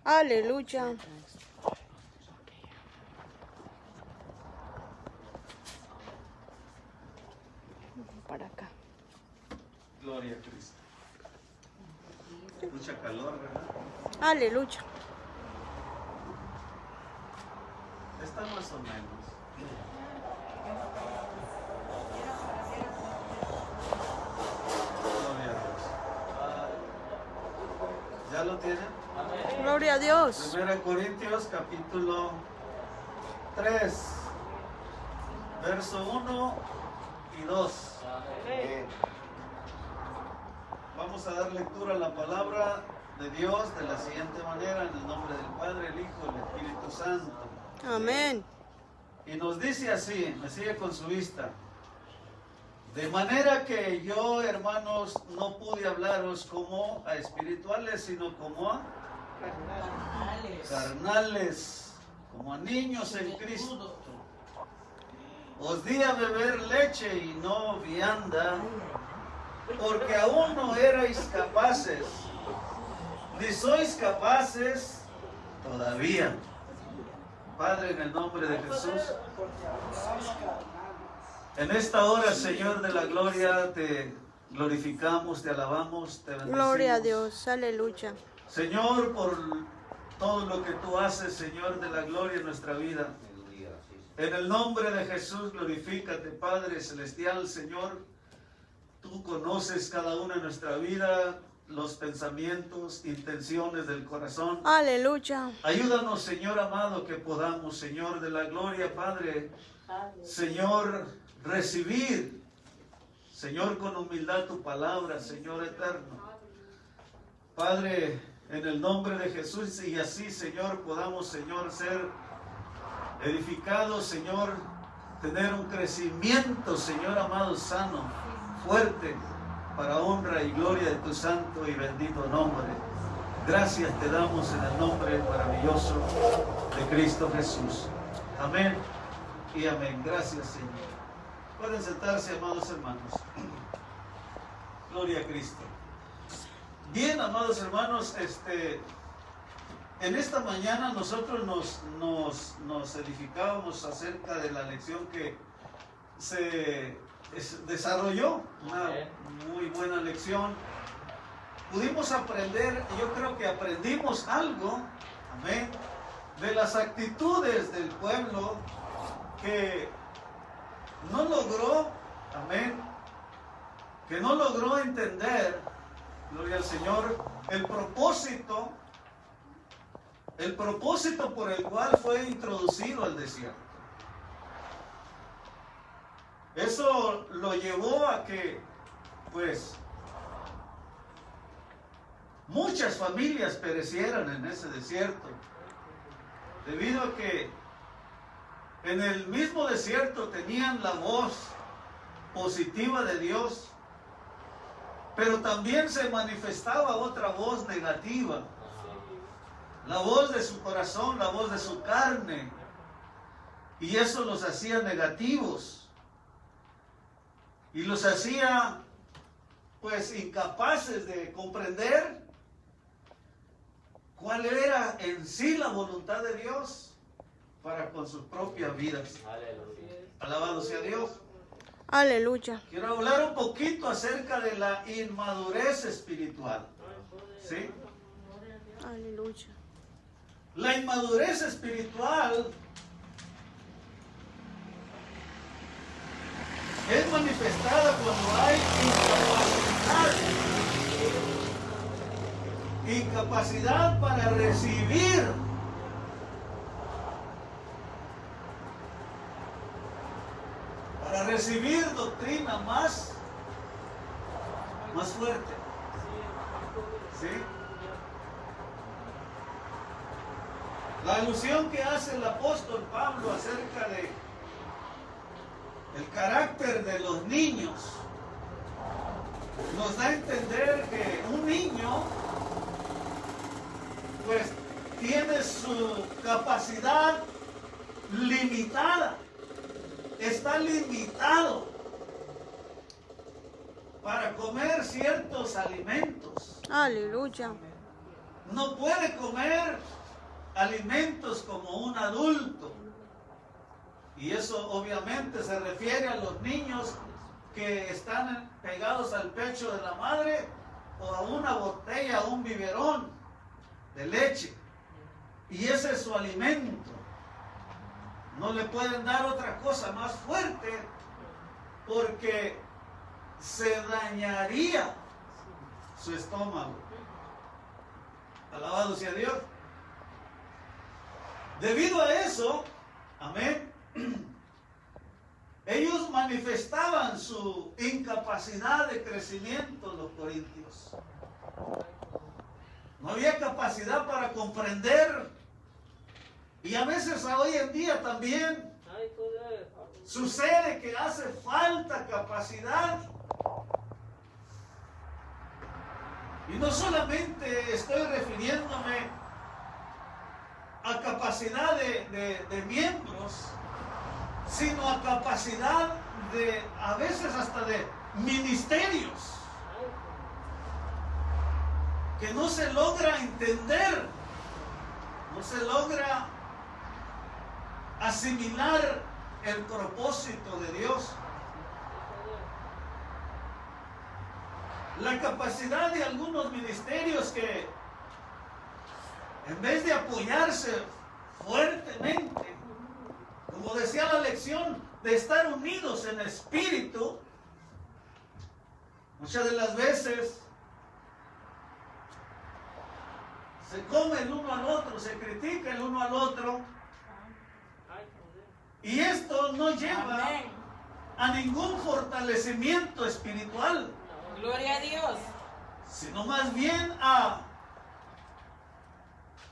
Aleluya. Para acá. Gloria a Cristo. Mucha calor, ¿verdad? Aleluya. Está más o menos. Gloria a Dios. ¿Ya lo tienen? Gloria a Dios. 1 Corintios capítulo 3, verso 1 y 2. Vamos a dar lectura a la palabra de Dios de la siguiente manera, en el nombre del Padre, el Hijo y el Espíritu Santo. Amén. Y nos dice así, me sigue con su vista. De manera que yo, hermanos, no pude hablaros como a espirituales, sino como a carnales, como a niños en Cristo. Os di a beber leche y no vianda, porque aún no erais capaces, ni sois capaces todavía. Padre, en el nombre de Jesús, en esta hora, Señor de la gloria, te glorificamos, te alabamos, te bendecimos. Gloria a Dios. Aleluya. Señor, por todo lo que tú haces, Señor de la gloria en nuestra vida. En el nombre de Jesús, glorifícate, Padre Celestial, Señor. Tú conoces cada una de nuestra vida, los pensamientos, intenciones del corazón. Aleluya. Ayúdanos, Señor amado, que podamos, Señor de la gloria, Padre, Señor, recibir, Señor, con humildad tu palabra, Señor eterno. Padre, en el nombre de Jesús, y así, Señor, podamos, Señor, ser edificados, Señor, tener un crecimiento, Señor amado, sano, fuerte, para honra y gloria de tu santo y bendito nombre. Gracias te damos en el nombre maravilloso de Cristo Jesús. Amén y amén. Gracias, Señor. Pueden sentarse, amados hermanos. Gloria a Cristo. Bien, amados hermanos, en esta mañana nosotros nos edificábamos acerca de la lección que se desarrolló, una muy buena lección. Pudimos aprender, yo creo que aprendimos algo, amén, de las actitudes del pueblo que no logró, amén, que no logró entender, gloria al Señor, el propósito por el cual fue introducido al desierto. Eso lo llevó a que, pues, muchas familias perecieran en ese desierto, debido a que en el mismo desierto tenían la voz positiva de Dios, pero también se manifestaba otra voz negativa, la voz de su corazón, la voz de su carne, y eso los hacía negativos. Y los hacía, pues, incapaces de comprender cuál era en sí la voluntad de Dios para con sus propias vidas. Alabado sea Dios. Aleluya. Quiero hablar un poquito acerca de la inmadurez espiritual. ¿Sí? Aleluya. La inmadurez espiritual es manifestada cuando hay incapacidad para recibir doctrina más fuerte. ¿Sí? La alusión que hace el apóstol Pablo acerca de el carácter de los niños nos da a entender que un niño, pues, tiene su capacidad limitada, está limitado para comer ciertos alimentos. Aleluya. no puede comer alimentos como un adulto. Y eso obviamente se refiere a los niños que están pegados al pecho de la madre o a una botella, un biberón de leche. Y ese es su alimento. No le pueden dar otra cosa más fuerte porque se dañaría su estómago. Alabado sea Dios. Debido a eso, amén, ellos manifestaban su incapacidad de crecimiento, los corintios. No había capacidad para comprender. Y a veces hoy en día también sucede que hace falta capacidad. Y no solamente estoy refiriéndome a capacidad de miembros, sino a capacidad de, a veces hasta de ministerios, que no se logra entender, no se logra asimilar el propósito de Dios. La capacidad de algunos ministerios que, en vez de apoyarse fuertemente, como decía la lección, de estar unidos en espíritu, muchas de las veces se come el uno al otro, se critica el uno al otro, y esto no lleva a ningún fortalecimiento espiritual. Gloria a Dios. Sino más bien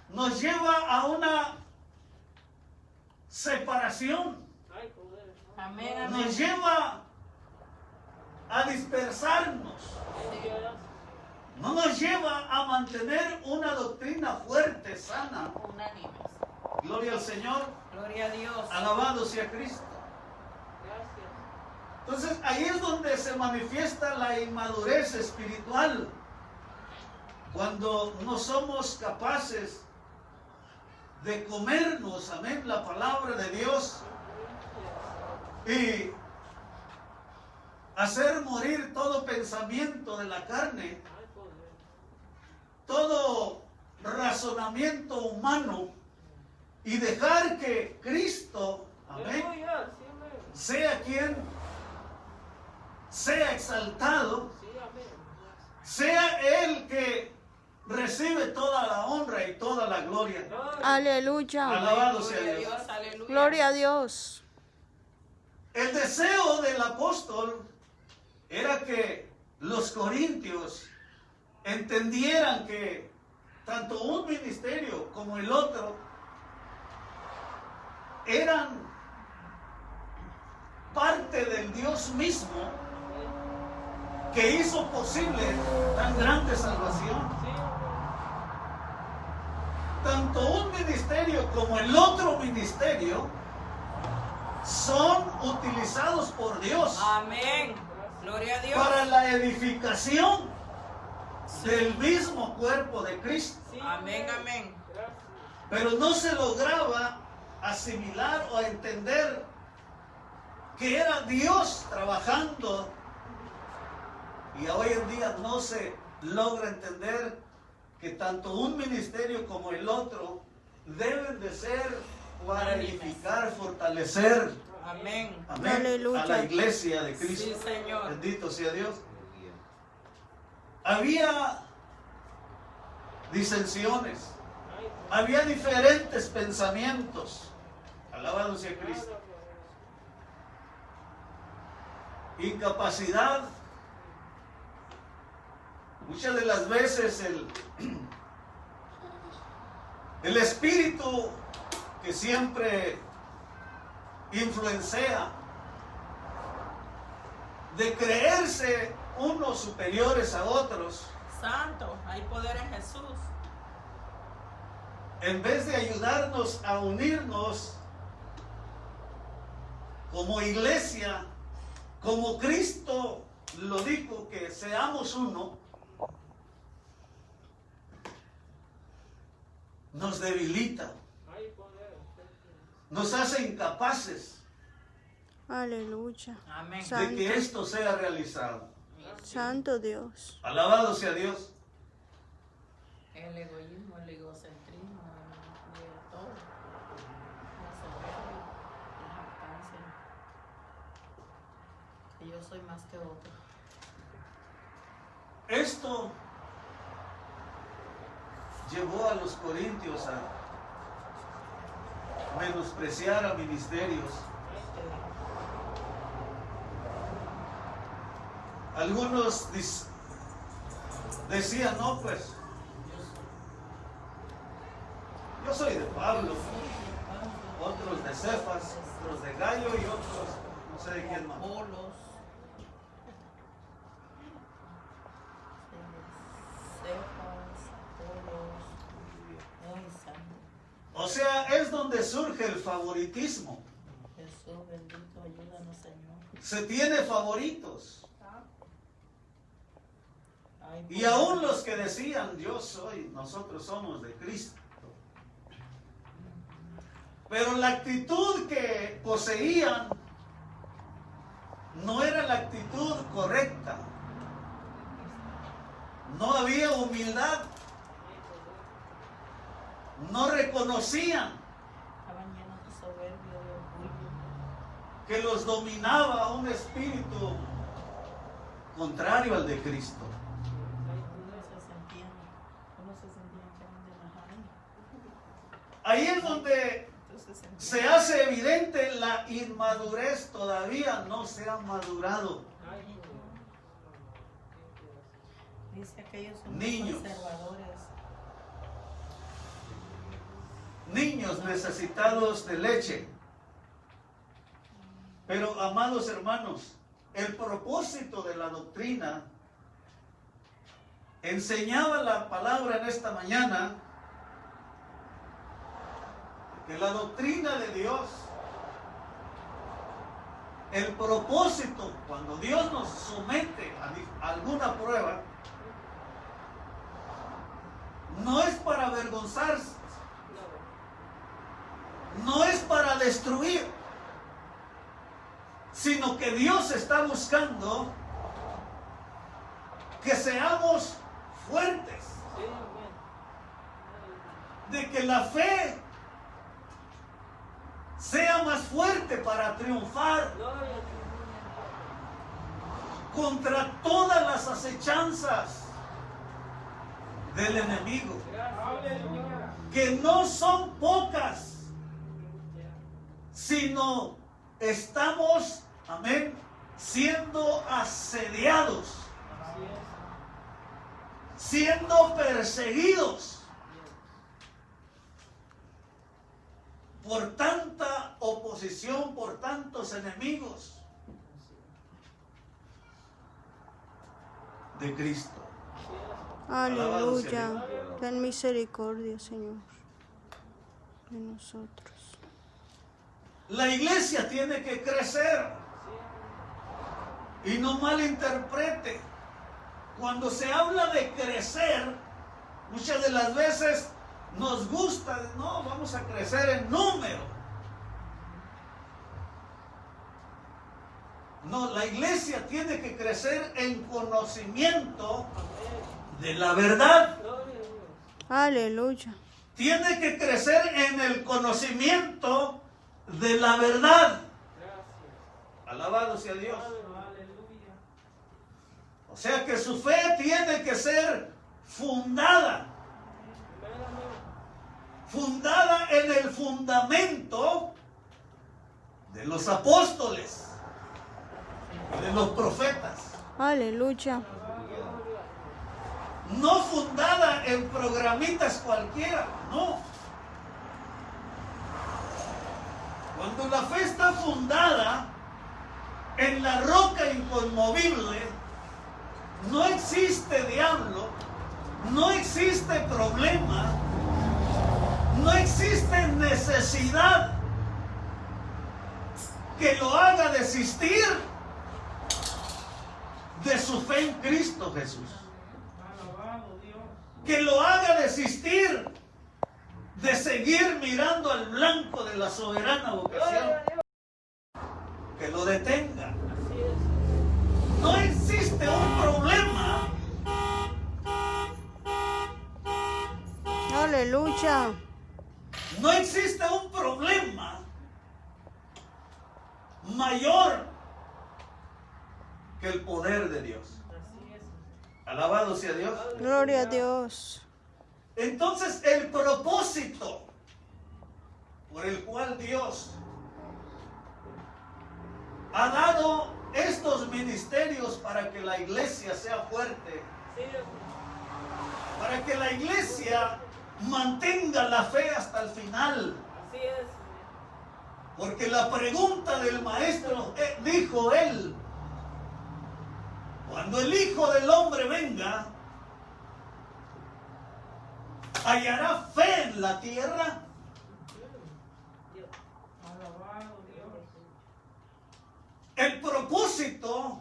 nos lleva a una separación. Amén, amén. Nos lleva a dispersarnos. No nos lleva a mantener una doctrina fuerte, sana. Unánimes. Gloria al Señor. Gloria a Dios. Alabado sea Cristo. Entonces ahí es donde se manifiesta la inmadurez espiritual. Cuando no somos capaces de comernos, amén, la palabra de Dios y hacer morir todo pensamiento de la carne, todo razonamiento humano, y dejar que Cristo, amén, sea quien sea exaltado, sea Él que recibe toda la honra y toda la gloria. Aleluya. Alabado sea Gloria a Dios. Dios. Aleluya. Gloria a Dios. El deseo del apóstol era que los corintios entendieran que tanto un ministerio como el otro eran parte del Dios mismo que hizo posible tan grande salvación. Tanto un ministerio como el otro ministerio son utilizados por Dios Amén. Gloria a Dios. para la edificación del mismo cuerpo de Cristo. Amén, amén. Pero no se lograba asimilar o entender que era Dios trabajando, y hoy en día no se logra entender que tanto un ministerio como el otro deben de ser para edificar, fortalecer, Amén. amén, Aleluya. a la iglesia de Cristo. Sí, Señor. Bendito sea Dios. Había disensiones, había diferentes pensamientos. Alabado sea Cristo. Incapacidad. Muchas de las veces el espíritu que siempre influencia de creerse unos superiores a otros, Santo, hay poder en Jesús. en vez de ayudarnos a unirnos como iglesia, como Cristo lo dijo, que seamos uno, nos debilita, nos hace incapaces Aleluya. Amén. de que esto sea realizado. Santo Dios. Alabado sea Dios. El egoísmo, el egocentrismo, de todo. La soberbia, la jactancia. Que yo soy más que otro. Esto llevó a los corintios a menospreciar a ministerios. Algunos decían, no, pues, yo soy de Pablo, otros de Cefas, otros de Gallo y otros, no sé de quién más. Apolos. Cefas, Apolos. Ay, santo. O sea, es donde surge el favoritismo. Jesús bendito, ayúdanos, Señor. Se tiene favoritos. Ay, Y aún los que decían, nosotros somos de Cristo. Pero la actitud que poseían no era la actitud correcta. No había humildad. No reconocían estaban llenos de soberbia, de orgullo. que los dominaba un espíritu contrario al de Cristo. Uno se sentían que eran de Najarín. Ahí es donde se hace evidente la inmadurez. Todavía no se ha madurado. Dice que ellos son Niños. conservadores. Niños necesitados de leche. Pero, amados hermanos, el propósito de la doctrina, enseñaba la palabra en esta mañana, que la doctrina de Dios, el propósito, cuando Dios nos somete a alguna prueba, no es para avergonzarse, no es para destruir, sino que Dios está buscando que seamos fuertes, de que la fe sea más fuerte para triunfar contra todas las acechanzas del enemigo, que no son pocas, sino estamos, amén, siendo asediados, siendo perseguidos por tanta oposición, por tantos enemigos de Cristo. Aleluya. Ten misericordia, Señor, de nosotros. La iglesia tiene que crecer. Y no malinterprete. Cuando se habla de crecer, muchas de las veces nos gusta, no, vamos a crecer en número. No, la iglesia tiene que crecer en conocimiento de la verdad. Aleluya. Tiene que crecer en el conocimiento de la verdad. Alabado sea Dios. O sea que su fe tiene que ser fundada en el fundamento de los apóstoles y de los profetas. Aleluya. No fundada en programitas cualquiera, no. Cuando la fe está fundada en la roca inconmovible, no existe diablo, no existe problema, no existe necesidad que lo haga desistir de su fe en Cristo Jesús. Que lo haga desistir de seguir mirando al blanco de la soberana vocación, que lo detenga. Así es. No existe un problema Aleluya. no existe un problema mayor que el poder de Dios. Así es. Alabado sea Dios. Gloria a Dios. Entonces el propósito por el cual Dios ha dado estos ministerios para que la iglesia sea fuerte, Sí, es. para que la iglesia mantenga la fe hasta el final. Así es. Porque la pregunta del maestro, dijo él, cuando el Hijo del Hombre venga, ¿hallará fe en la tierra? Dios. Alabado Dios. El propósito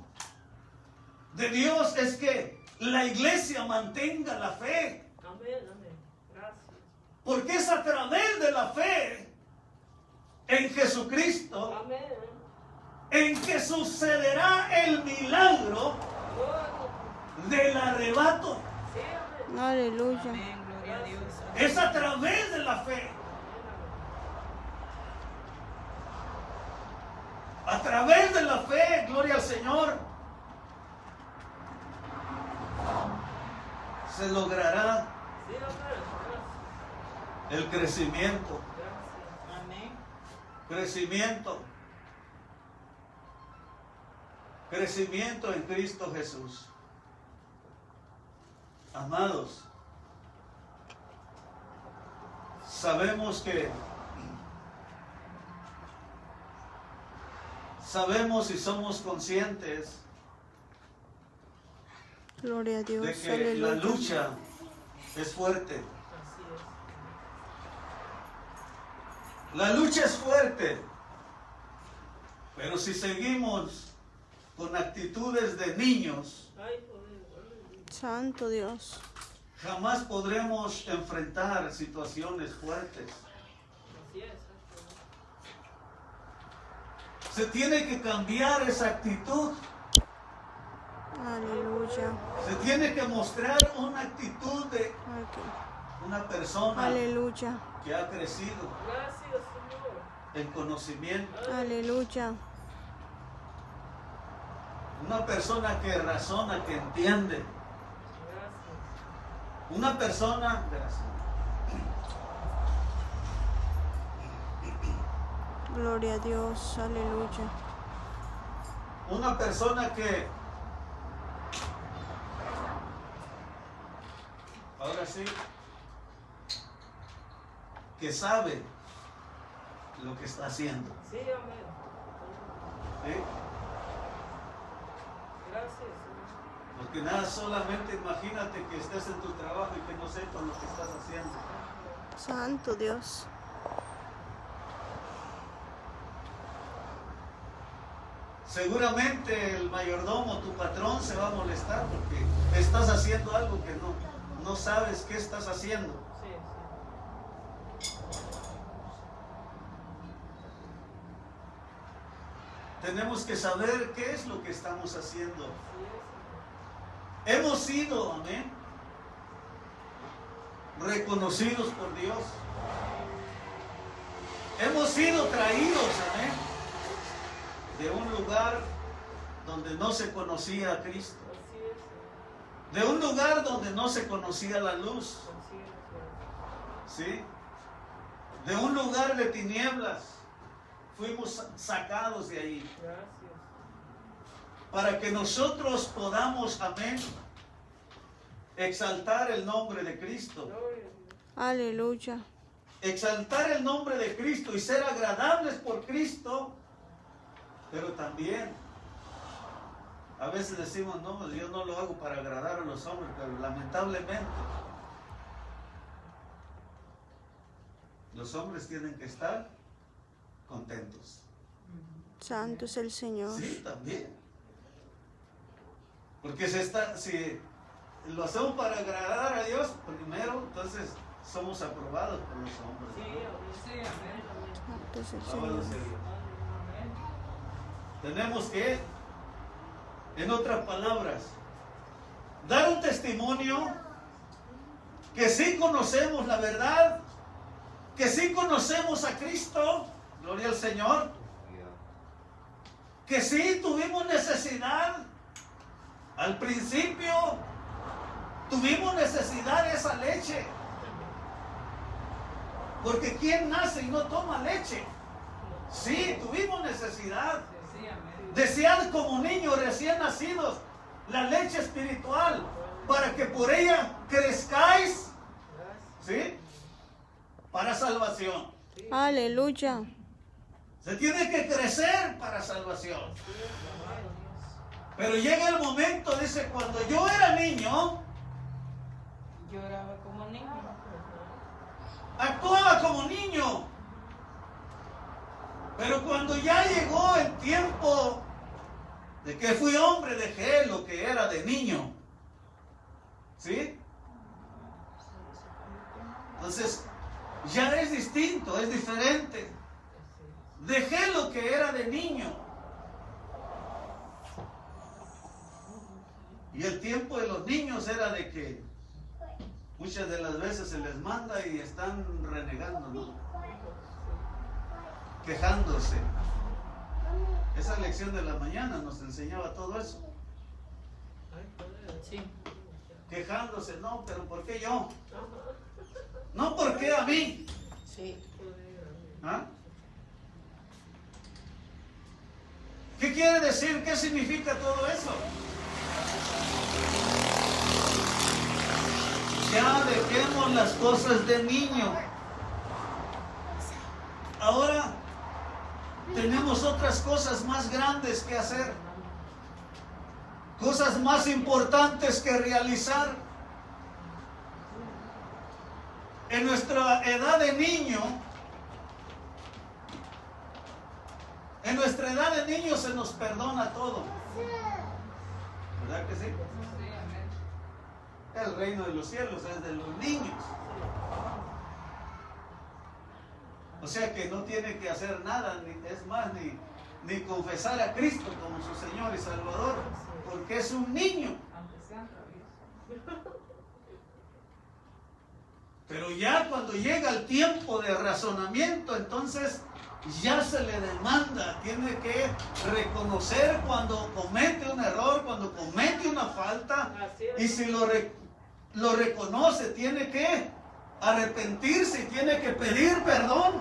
de Dios es que la iglesia mantenga la fe, Amén, amén. Gracias. porque es a través de la fe en Jesucristo Amén. en que sucederá el milagro del arrebato. Sí, amén. Aleluya. Amén, gloria a Dios. Es a través de la fe. A través de la fe, gloria al Señor, se logrará Sí, amén. el crecimiento. Gracias. Amén. Crecimiento. Crecimiento en Cristo Jesús. Amados, sabemos y somos conscientes Gloria a Dios. de que la Aleluya. lucha es fuerte. Así es. La lucha es fuerte, pero si seguimos con actitudes de niños, Ay, poder. Santo Dios. jamás podremos enfrentar situaciones fuertes. Así es. Se tiene que cambiar esa actitud. Aleluya. Se tiene que mostrar una actitud de Ok. una persona Aleluya. que ha crecido Gracias, Señor. en conocimiento. Aleluya. Una persona que razona, que entiende. Gracias. Una persona, Gloria a Dios. Aleluya. una persona que, ahora sí, que sabe lo que está haciendo. Sí, amén. ¿Sí? Gracias, Señor. Porque nada, solamente imagínate que estés en tu trabajo y que no sepas lo que estás haciendo. Santo Dios. Seguramente el mayordomo, tu patrón, se va a molestar porque estás haciendo algo que no sabes qué estás haciendo. Sí, sí. Tenemos que saber qué es lo que estamos haciendo. Así es, Señor. Hemos sido, amén, reconocidos por Dios. Hemos sido traídos, amén, de un lugar donde no se conocía a Cristo. Así es, Señor. De un lugar donde no se conocía la luz. Así es, Señor. ¿Sí? De un lugar de tinieblas. Fuimos sacados de ahí. Gracias. Para que nosotros podamos, amén, exaltar el nombre de Cristo. Gloria a Dios. Aleluya. Exaltar el nombre de Cristo y ser agradables por Cristo. Pero también, a veces decimos, no, yo no lo hago para agradar a los hombres, pero lamentablemente, los hombres tienen que estar contentos. Santo es el Señor. Sí, también. Porque si lo hacemos para agradar a Dios, primero, entonces somos aprobados por los hombres. Santo es el Alabado Señor. sea Dios. Tenemos que, en otras palabras, dar un testimonio que sí conocemos la verdad, que sí conocemos a Cristo, gloria al Señor, que sí tuvimos necesidad, al principio tuvimos necesidad de esa leche, porque ¿quién nace y no toma leche? Sí, tuvimos necesidad. Desead como niños recién nacidos la leche espiritual, para que por ella crezcáis, ¿sí?, para salvación. Aleluya. Se tiene que crecer para salvación. Pero llega el momento, dice, cuando yo era niño, Lloraba como niño. actuaba como niño. Pero cuando ya llegó el tiempo de que fui hombre, dejé lo que era de niño. ¿Sí? Entonces, ya es distinto, es diferente. Dejé lo que era de niño. Y el tiempo de los niños era de que muchas de las veces se les manda y están renegando, ¿no? Quejándose. Esa lección de la mañana nos enseñaba todo eso. Sí. Quejándose, no, pero ¿por qué yo? No, ¿por qué a mí? Sí. ¿Ah? ¿Qué quiere decir? ¿Qué significa todo eso? Ya dejemos las cosas de niño. Ahora tenemos otras cosas más grandes que hacer, cosas más importantes que realizar. En nuestra edad de niño, se nos perdona todo. ¿Verdad que sí? El reino de los cielos es de los niños. O sea que no tiene que hacer nada, es más, ni confesar a Cristo como su Señor y Salvador, porque es un niño. Pero ya cuando llega el tiempo de razonamiento, entonces ya se le demanda, tiene que reconocer cuando comete un error, cuando comete una falta, y si lo reconoce, tiene que arrepentirse, tiene que pedir perdón.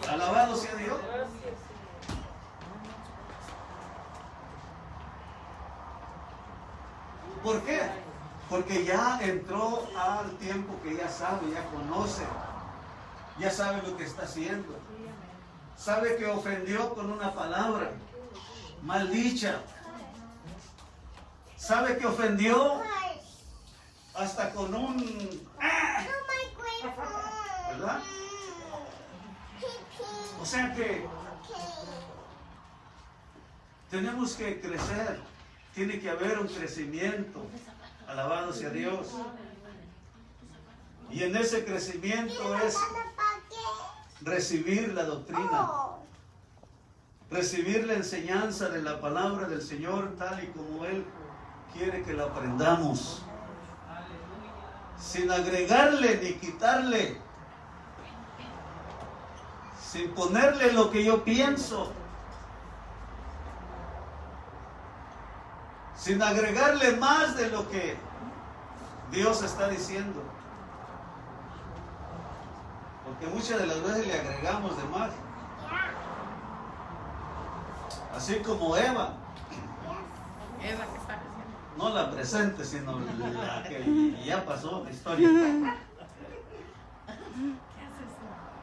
Alabado sea Dios. ¿Por qué? Porque ya entró al tiempo que ya sabe, ya conoce, ya sabe lo que está haciendo. Sabe que ofendió con una palabra maldicha. Sabe que ofendió hasta con un... ¿verdad? O sea que tenemos que crecer, tiene que haber un crecimiento, alabado sea Dios. Y en ese crecimiento es recibir la doctrina, recibir la enseñanza de la palabra del Señor tal y como Él quiere que la aprendamos, sin agregarle ni quitarle, sin ponerle lo que yo pienso, sin agregarle más de lo que Dios está diciendo. Porque muchas de las veces le agregamos de más. Así como Eva. Eva, ¿qué está haciendo? No la presente, sino la que ya pasó la historia.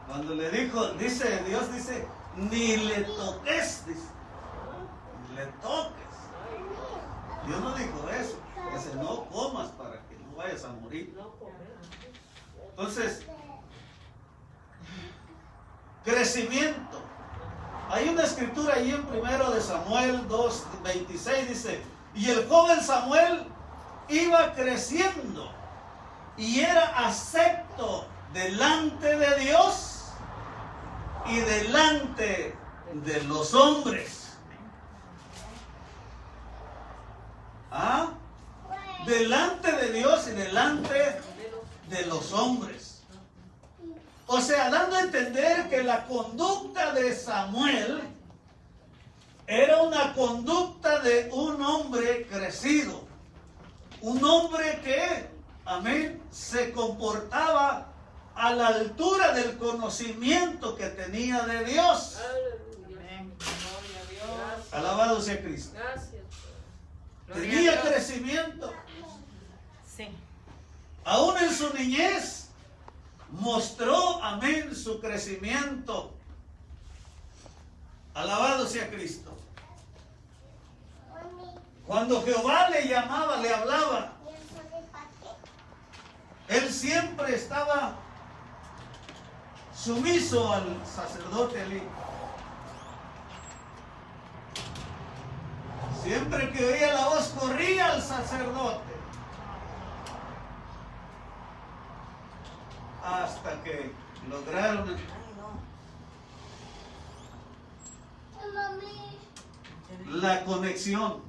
Cuando le dijo, dice, Dios dice, ni le toques, dice, ni le toques. Dios no dijo eso, dice, no comas para que no vayas a morir. Entonces, crecimiento. Hay una escritura ahí en 1 de Samuel 2:26, dice, y el joven Samuel iba creciendo y era acepto delante de Dios y delante de los hombres. ¿Ah? Delante de Dios y delante de los hombres. O sea, dando a entender que la conducta de Samuel era una conducta de un hombre crecido. Un hombre que, amén, se comportaba a la altura del conocimiento que tenía de Dios. Amén. Gloria a Dios. Alabado sea Cristo. Gracias. Tenía crecimiento. Sí. Aún en su niñez mostró, amén, su crecimiento. Alabado sea Cristo. Cuando Jehová le llamaba, le hablaba, él siempre estaba sumiso al sacerdote Elí. Siempre que oía la voz, corría al sacerdote. Hasta que lograron la conexión.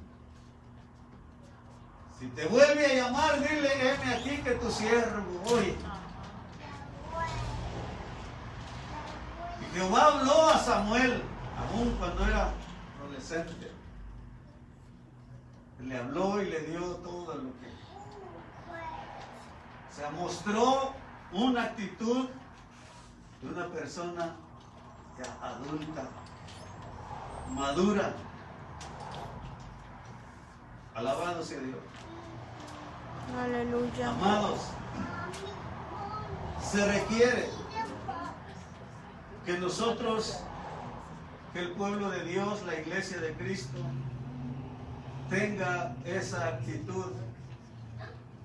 Si te vuelve a llamar, dile, heme aquí que tu siervo voy. Y Jehová habló a Samuel, aún cuando era adolescente. Le habló y le dio todo lo que... Se mostró una actitud de una persona ya adulta, madura. Alabado sea Dios. Aleluya. Amados, se requiere que nosotros, que el pueblo de Dios, la iglesia de Cristo, tenga esa actitud.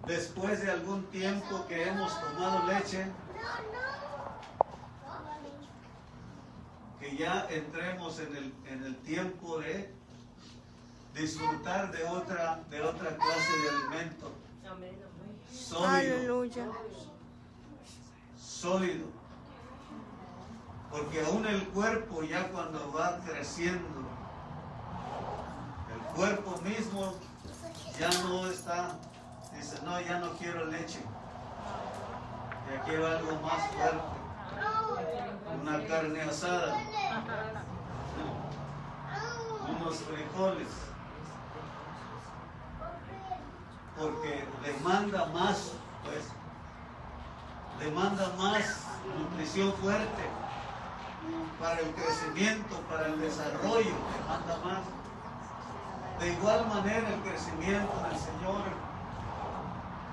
Después de algún tiempo que hemos tomado leche, que ya entremos en el tiempo de disfrutar de otra clase de alimento. Amén, amén. Sólido, Aleluya. sólido. Porque aún el cuerpo ya cuando va creciendo, el cuerpo mismo ya no está, dice, no, ya no quiero leche, ya quiero algo más fuerte, una carne asada, unos frijoles, porque demanda más, pues, demanda más nutrición fuerte para el crecimiento, para el desarrollo, demanda más. De igual manera el crecimiento del Señor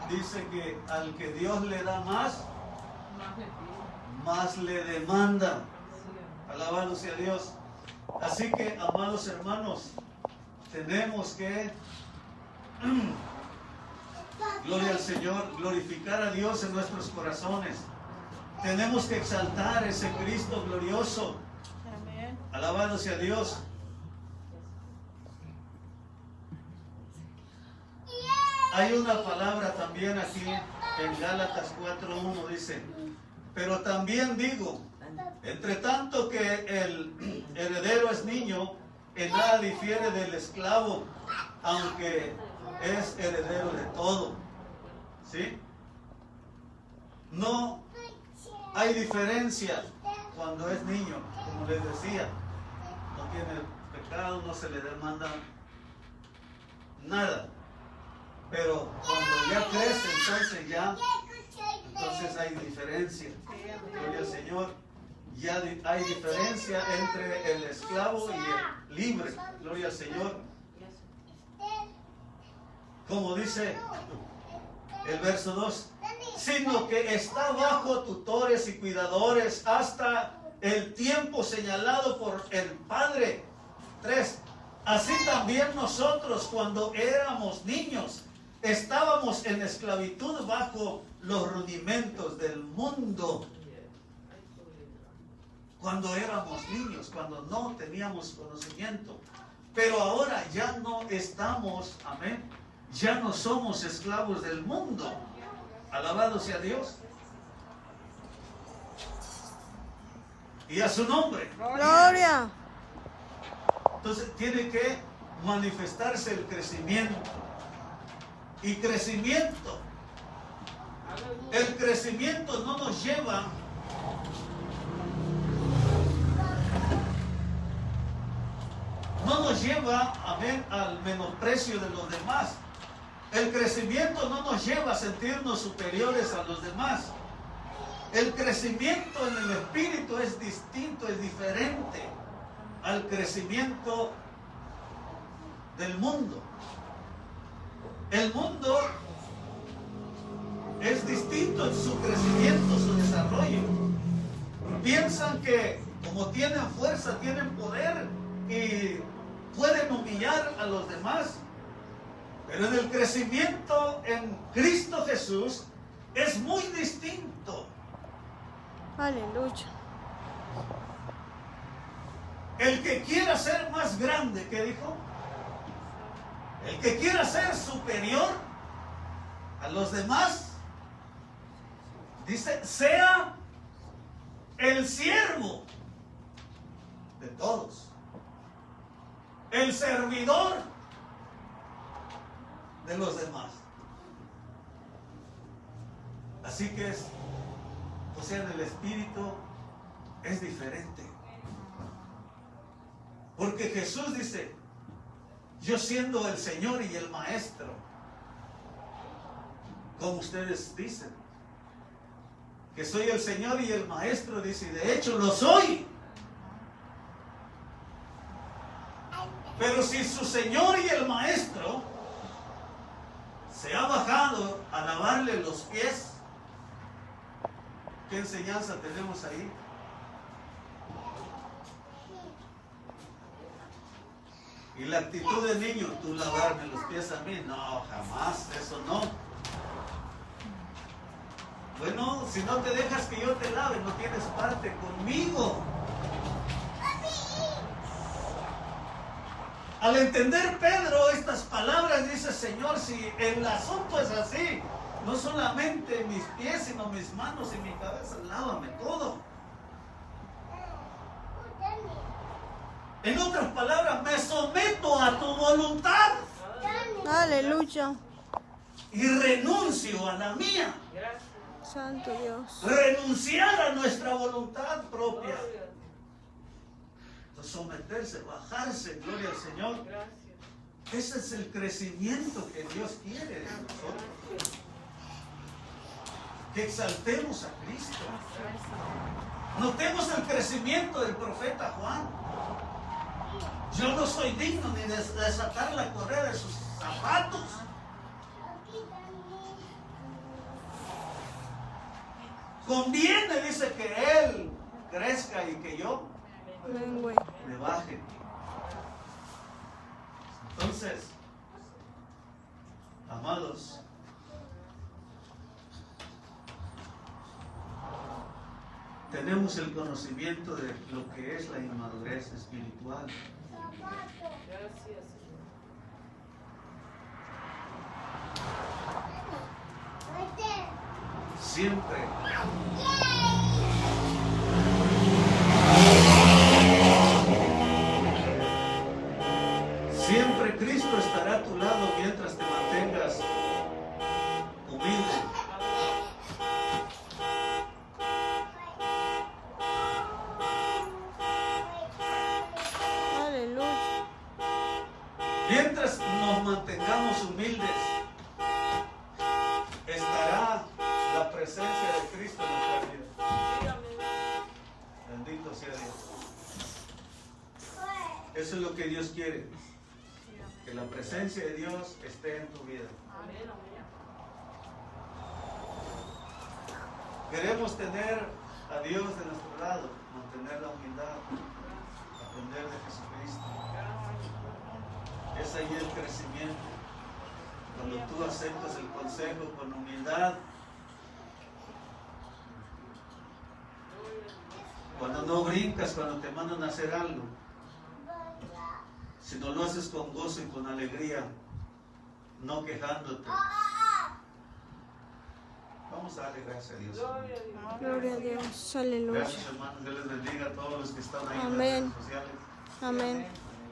dice que al que Dios le da más le demanda. Alabado sea Dios. Así que, amados hermanos, tenemos que gloria al Señor, glorificar a Dios en nuestros corazones. Tenemos que exaltar ese Cristo glorioso. Amén. Alabado sea Dios. Hay una palabra también aquí en Gálatas 4:1, dice, pero también digo, entre tanto que el heredero es niño, en nada difiere del esclavo, aunque es heredero de todo. ¿Sí? No hay diferencia cuando es niño, como les decía, no tiene pecado, no se le demanda nada. Pero cuando ya crece, entonces hay diferencia. Gloria al Señor. Ya hay diferencia entre el esclavo y el libre. Gloria al Señor. Como dice el verso 2, sino que está bajo tutores y cuidadores hasta el tiempo señalado por el Padre. 3. Así también nosotros, cuando éramos niños, estábamos en esclavitud bajo los rudimentos del mundo. Cuando éramos niños, cuando no teníamos conocimiento. Pero ahora ya no estamos, amén, ya no somos esclavos del mundo. Alabado sea Dios. Y a su nombre. Gloria. Entonces tiene que manifestarse el crecimiento. Y crecimiento. El crecimiento no nos lleva amén, al menosprecio de los demás. El crecimiento no nos lleva a sentirnos superiores a los demás. El crecimiento en el espíritu es distinto, es diferente al crecimiento del mundo. El mundo es distinto en su crecimiento, su desarrollo. Piensan que como tienen fuerza, tienen poder y pueden humillar a los demás. Pero en el crecimiento en Cristo Jesús es muy distinto. Aleluya. El que quiera ser más grande, ¿qué dijo? El que quiera ser superior a los demás, dice, sea el siervo de todos, el servidor de los demás. Así que es, o sea, en el espíritu es diferente. Porque Jesús dice, yo siendo el Señor y el Maestro, como ustedes dicen, que soy el Señor y el Maestro, dice, y de hecho lo soy. Pero si su Señor y el Maestro se ha bajado a lavarle los pies, ¿qué enseñanza tenemos ahí? Y la actitud de niño, tú lavarme los pies a mí, no, jamás, eso no. Bueno, si no te dejas que yo te lave, no tienes parte conmigo. Al entender Pedro estas palabras, dice, Señor, si el asunto es así, no solamente mis pies, sino mis manos y mi cabeza, lávame todo. En otras palabras, me someto a tu voluntad. Aleluya. Y renuncio a la mía. Santo Dios. Renunciar a nuestra voluntad propia. Entonces, someterse, bajarse, gloria al Señor. Ese es el crecimiento que Dios quiere de nosotros. Que exaltemos a Cristo. Notemos el crecimiento del profeta Juan. Yo no soy digno ni de desatar la correa de sus zapatos. Conviene, dice, que Él crezca y que yo me baje. Entonces, amados, tenemos el conocimiento de lo que es la inmadurez espiritual. Siempre Cristo estará a tu lado mientras te mantengas humilde. Aleluya. Mientras nos mantengamos humildes, estará la presencia de Cristo en nuestra vida. Bendito sea Dios. Eso es lo que Dios quiere. Que la presencia de Dios esté en tu vida. Queremos tener a Dios de nuestro lado, mantener la humildad, aprender de Jesucristo. Es ahí el crecimiento. Cuando tú aceptas el consejo con humildad, cuando no brincas cuando te mandan a hacer algo, sino lo haces con gozo y con alegría, no quejándote. Vamos a darle gracias a Dios. Gloria a Dios. Aleluya. Gracias, hermanos. Dios les bendiga a todos los que están ahí en Amén. las redes sociales. Amén.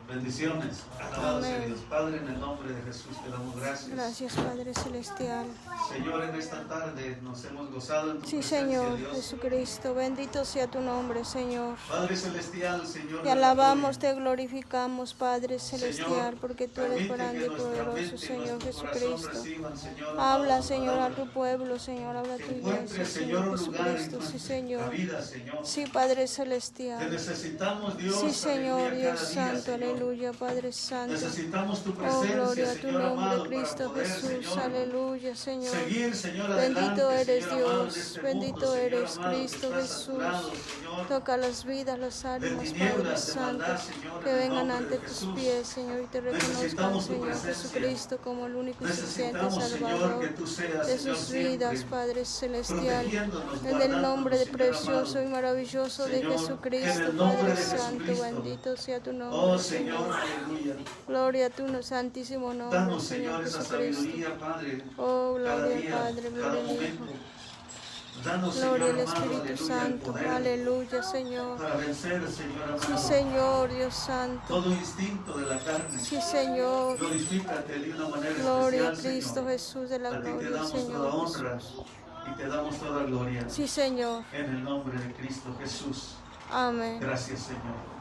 Bendiciones. Alabado sea Amén. Dios. Padre, en el nombre de Jesús te damos gracias. Gracias, Padre Celestial. Señor, en esta tarde nos hemos gozado en tu Sí, presencia, Señor Dios. Jesucristo. Bendito sea tu nombre, Señor. Padre Celestial, Señor. Te alabamos, te glorificamos, Padre Celestial, porque tú eres permite grande que y nuestra poderoso, mente y Señor nuestro corazón Jesucristo. reciban, Señor, Habla, amado, Señor, a palabra. tu pueblo, Señor, habla a Que tu iglesia, encuentres, Señor, Señor un lugar en Jesucristo. Sí, nuestra Señor. vida, Señor. Sí, Padre Te Celestial. necesitamos, Dios. Sí, Señor, aleluya, Dios cada día, Santo, Señor. aleluya, Padre Santo. Necesitamos tu Oh, presencia, gloria a tu Señor amado, nombre, para Cristo poder, Jesús, Señor, aleluya, Señor. seguir, Señor, Bendito adelante, eres Señor amado, en Dios, este bendito mundo, Señor eres amado, que Cristo está Jesús. saturado, Señor, Toca las vidas, las de ánimas, Padre tinieblas, de Santo, maldad, Señor, que en el vengan nombre ante de tus Jesús. pies, Señor, y te reconozcan, Necesitamos tu Señor presencia. Jesucristo, como el único y suficiente Necesitamos, Señor, que Salvador tú seas, de Señor, sus vidas, siempre Padre Celestial. protegiéndonos, En el guardándonos, nombre de Señor precioso amado. y maravilloso de Señor, Jesucristo, en el nombre Padre de Santo, Jesucristo. bendito sea tu nombre, Oh, Señor. Señor, aleluya. Gloria a tu santísimo nombre, Danos, Señor Señor, esa Jesucristo. sabiduría, Padre, Oh, cada gloria día, al Padre, cada gloria al momento. Hijo, Danos, gloria Señor al amado, Espíritu aleluya, el Santo, poder aleluya, Señor. para vencer, Señor amado, Sí, Señor, Dios Santo. todo instinto de la carne. Sí, Señor. Glorifícate de una manera Gloria a especial, Cristo Señor. Jesús de la A ti te gloria, damos toda Señor honra Jesús. y te damos toda gloria. Sí, Señor. En el nombre de Cristo Jesús. Amén. Gracias, Señor.